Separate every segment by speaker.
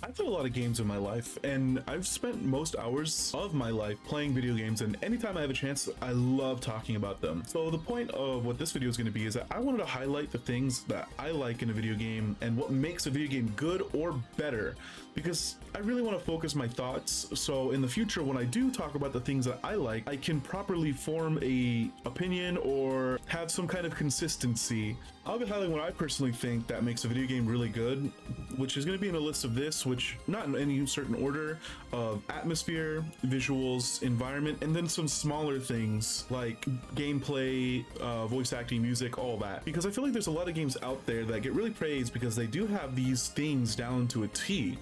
Speaker 1: I play a lot of games in my life, and I've spent most hours of my life playing video games, and anytime I have a chance, I love talking about them. So the point of what this video is going to be is that I wanted to highlight the things that I like in a video game and what makes a video game good or better, because I really want to focus my thoughts, so in the future when I do talk about the things that I like, I can properly form a opinion or have some kind of consistency. I'll be highlighting what I personally think that makes a video game really good, which is going to be in a list of this, which not in any certain order, of atmosphere, visuals, environment, and then some smaller things like gameplay, voice acting, music, all that. Because I feel like there's a lot of games out there that get really praised because they do have these things down to a T.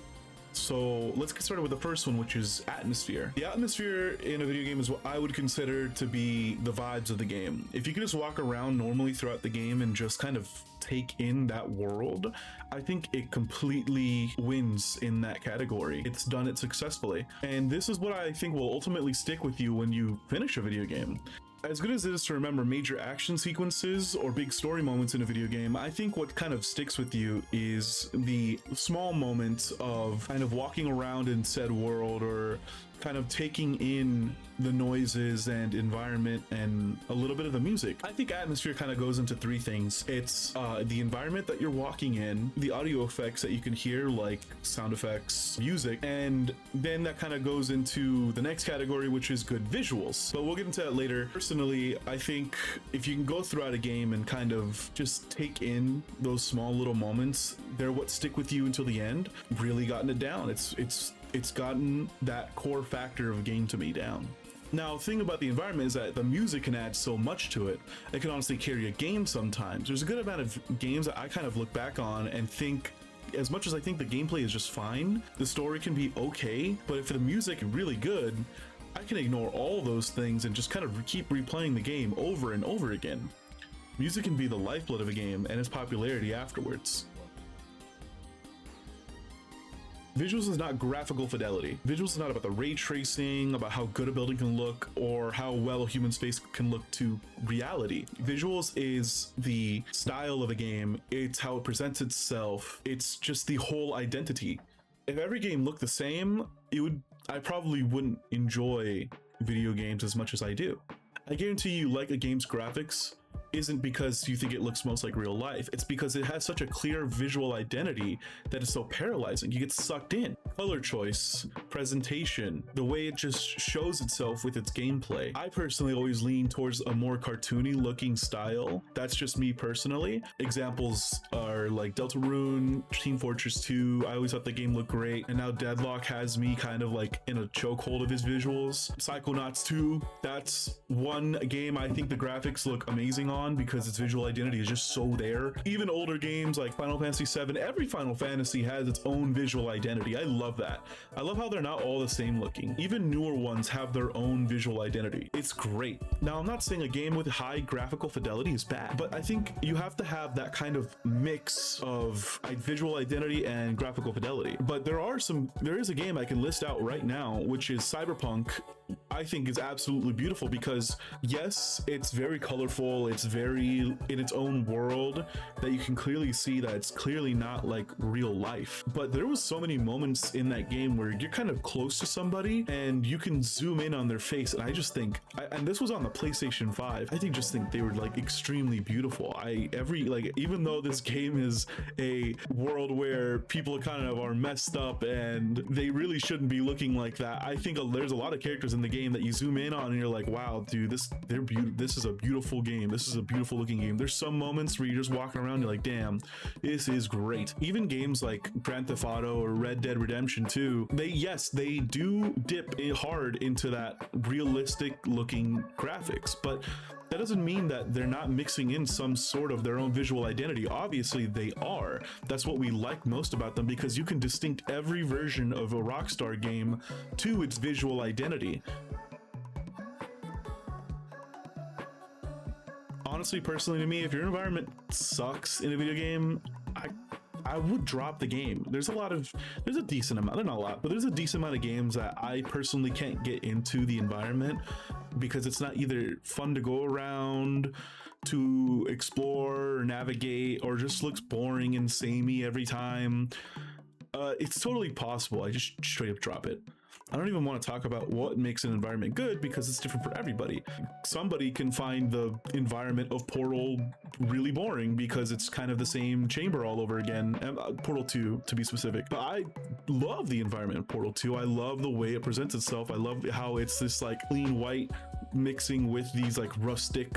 Speaker 1: So let's get started with the first one, which is atmosphere. The atmosphere in a video game is what I would consider to be the vibes of the game. If you can just walk around normally throughout the game and just kind of take in that world, I think it completely wins in that category. It's done it successfully. And this is what I think will ultimately stick with you when you finish a video game. As good as it is to remember major action sequences or big story moments in a video game, I think what kind of sticks with you is the small moments of kind of walking around in said world or kind of taking in the noises and environment and a little bit of the music. I think atmosphere kind of goes into three things. It's the environment that you're walking in, the audio effects that you can hear like sound effects, music, and then that kind of goes into the next category, which is good visuals. But we'll get into that later. Personally, I think if you can go throughout a game and kind of just take in those small little moments, they're what stick with you until the end. Really gotten it down. It's gotten that core factor of game to me down. Now, the thing about the environment is that the music can add so much to it. It can honestly carry a game sometimes. There's a good amount of games that I kind of look back on and think, as much as I think the gameplay is just fine, the story can be okay, but if the music is really good, I can ignore all those things and just kind of keep replaying the game over and over again. Music can be the lifeblood of a game and its popularity afterwards. Visuals is not graphical fidelity. Visuals is not about the ray tracing, about how good a building can look, or how well a human's face can look to reality. Visuals is the style of a game. It's how it presents itself. It's just the whole identity. If every game looked the same, I probably wouldn't enjoy video games as much as I do. I guarantee you like a game's graphics isn't because you think it looks most like real life. It's because it has such a clear visual identity that is so paralyzing. You get sucked in. Color choice, presentation, the way it just shows itself with its gameplay. I personally always lean towards a more cartoony looking style. That's just me personally. Examples are like Deltarune, Team Fortress 2. I always thought the game looked great. And now Deadlock has me kind of like in a chokehold of his visuals. Psychonauts 2, that's one game I think the graphics look amazing on because its visual identity is just so there. Even older games like Final Fantasy VII, every Final Fantasy has its own visual identity. I love that. I love how they're not all the same looking. Even newer ones have their own visual identity. It's great. Now, I'm not saying a game with high graphical fidelity is bad, but I think you have to have that kind of mix of visual identity and graphical fidelity. But there is a game I can list out right now, which is Cyberpunk. I think is absolutely beautiful because yes, it's very colorful, it's very in its own world that you can clearly see that it's clearly not like real life. But there was so many moments in that game where you're kind of close to somebody and you can zoom in on their face, and I just think, and this was on the PlayStation 5, I just think they were like extremely beautiful. Even though this game is a world where people kind of are messed up and they really shouldn't be looking like that, I think there's a lot of characters in the game that you zoom in on and you're like, wow, dude, this is a beautiful game. This is a beautiful looking game. There's some moments where you're just walking around, you're like, damn, this is great. Even games like Grand Theft Auto or Red Dead Redemption 2, they do dip hard into that realistic looking graphics, but that doesn't mean that they're not mixing in some sort of their own visual identity. Obviously they are. That's what we like most about them, because you can distinct every version of a Rockstar game to its visual identity. Honestly, personally to me, if your environment sucks in a video game, I would drop the game. There's a decent amount, not a lot, but there's a decent amount of games that I personally can't get into the environment because it's not either fun to go around, to explore or navigate, or just looks boring and samey every time. It's totally possible. I just straight up drop it. I don't even want to talk about what makes an environment good because it's different for everybody. Somebody can find the environment of Portal really boring because it's kind of the same chamber all over again. Portal 2 to be specific. But I love the environment in Portal 2. I love the way it presents itself. I love how it's this like clean white mixing with these like rustic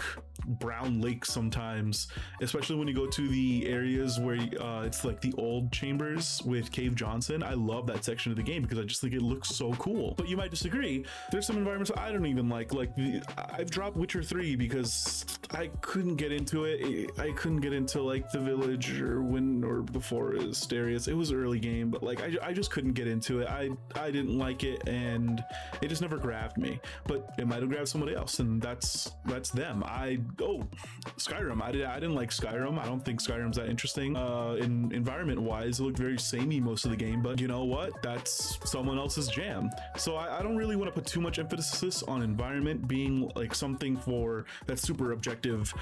Speaker 1: brown lakes sometimes, especially when you go to the areas where it's like the old chambers with Cave Johnson. I love that section of the game because I just think it looks so cool. But you might disagree. There's some environments I don't even like I've dropped Witcher 3 because I couldn't get into it. I couldn't get into like the village or the forest areas. It was early game, but like I just couldn't get into it. I didn't like it and it just never grabbed me. But it might have grabbed somebody else, and that's them. Skyrim. I didn't like Skyrim. I don't think Skyrim's that interesting. In environment wise, it looked very samey most of the game, but you know what? That's someone else's jam. So I don't really want to put too much emphasis on environment being like something that's super objective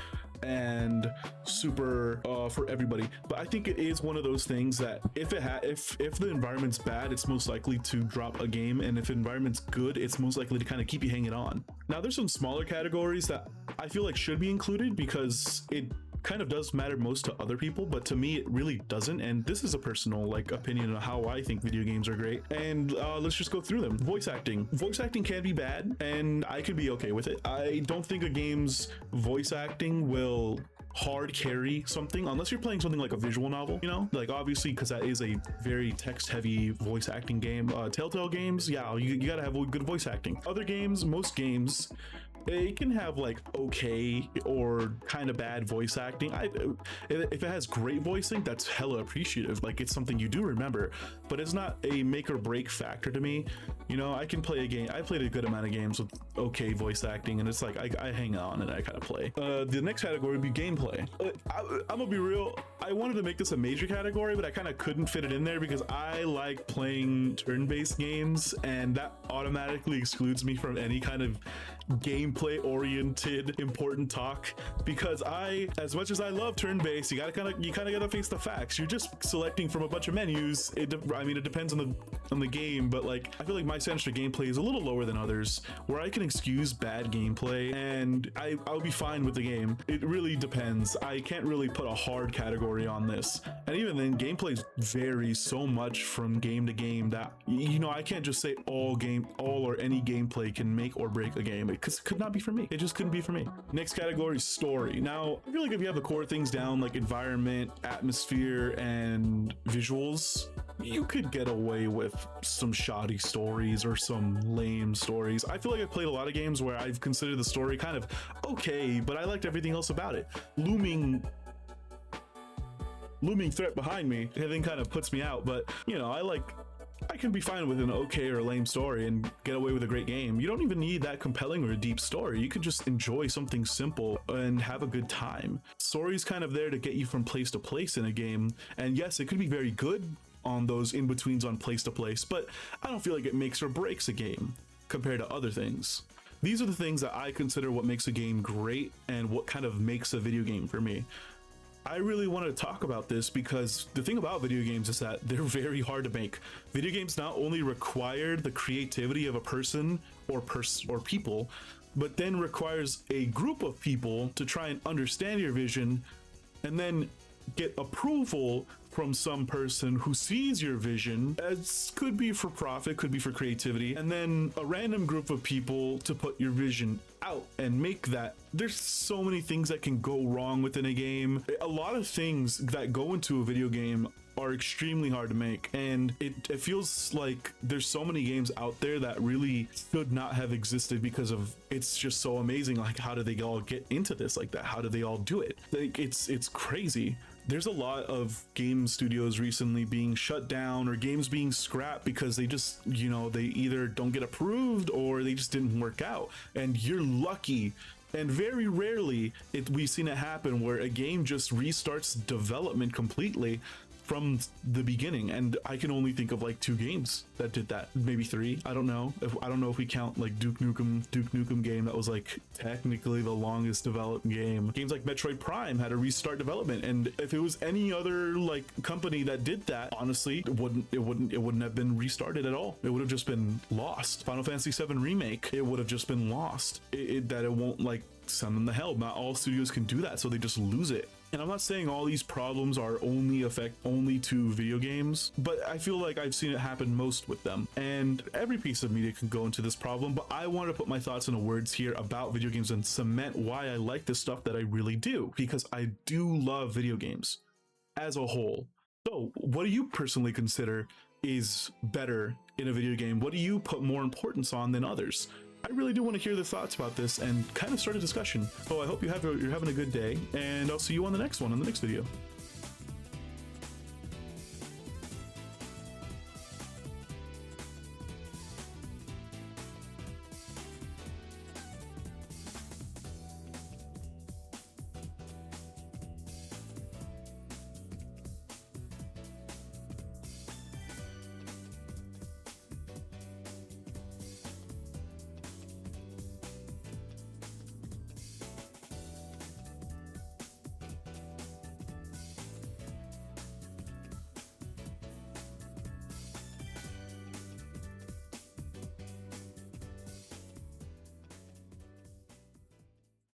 Speaker 1: and super for everybody. But I think it is one of those things that if the environment's bad, it's most likely to drop a game, and if the environment's good, it's most likely to kind of keep you hanging on. Now there's some smaller categories that I feel like should be included because it kind of does matter most to other people, but to me it really doesn't. And this is a personal like opinion on how I think video games are great, and let's just go through them. Voice acting can be bad, and I could be okay with it. I don't think a game's voice acting will hard carry something unless you're playing something like a visual novel, you know, like obviously because that is a very text heavy voice acting game. Telltale games, yeah, you gotta have good voice acting. Other games, most games, they can have like okay or kind of bad voice acting. If it has great voicing, that's hella appreciative. Like it's something you do remember, but it's not a make or break factor to me. You know, I can play a game. I played a good amount of games with okay voice acting, and it's like I hang on and I kind of play. The next category would be gameplay. I'm gonna be real. I wanted to make this a major category, but I kind of couldn't fit it in there because I like playing turn-based games, and that automatically excludes me from any kind of gameplay oriented important talk, because as much as I love turn-based, you kind of gotta face the facts. You're just selecting from a bunch of menus. It depends on the game, but like I feel like my standard for gameplay is a little lower than others, where I can excuse bad gameplay and I'll be fine with the game. It really depends. I can't really put a hard category on this, and even then gameplay varies so much from game to game that, you know, I can't just say all or any gameplay can make or break a game, because it could not be for me. It just couldn't be for me. Next category is story. Now I feel like if you have the core things down, like environment, atmosphere, and visuals, you could get away with some shoddy stories or some lame stories. I feel like I've played a lot of games where I've considered the story kind of okay, but I liked everything else about it. Looming threat behind me, everything kind of puts me out, but you know, I can be fine with an okay or lame story and get away with a great game. You don't even need that compelling or a deep story. You could just enjoy something simple and have a good time. Story's kind of there to get you from place to place in a game, and yes, it could be very good on those in-betweens on place to place, but I don't feel like it makes or breaks a game compared to other things. These are the things that I consider what makes a game great and what kind of makes a video game for me. I really wanted to talk about this because the thing about video games is that they're very hard to make. Video games not only require the creativity of a person or people, but then requires a group of people to try and understand your vision and then get approval from some person who sees your vision, as could be for profit, could be for creativity, and then a random group of people to put your vision out and make that. There's so many things that can go wrong within a game. A lot of things that go into a video game are extremely hard to make, and it feels like there's so many games out there that really should not have existed because of it's just so amazing. Like, how do they all get into this like that? How do they all do it? Like, it's crazy. There's a lot of game studios recently being shut down or games being scrapped because they just, you know, they either don't get approved or they just didn't work out. And you're lucky, and very rarely we've seen it happen where a game just restarts development completely from the beginning, and I can only think of like 2 games that did that, maybe 3. I don't know if we count like Duke Nukem game that was like technically the longest developed game. Games like Metroid Prime had to restart development, and if it was any other like company that did that, honestly, it wouldn't have been restarted at all. It would have just been lost. Final Fantasy VII Remake, it would have just been lost. It won't like send them to hell. Not all studios can do that, so they just lose it. And I'm not saying all these problems are only to video games, but I feel like I've seen it happen most with them. And every piece of media can go into this problem, but I want to put my thoughts into words here about video games and cement why I like this stuff that I really do, because I do love video games as a whole. So what do you personally consider is better in a video game? What do you put more importance on than others? I really do want to hear the thoughts about this and kind of start a discussion. So I hope you're having a good day, and I'll see you on the next one, on the next video.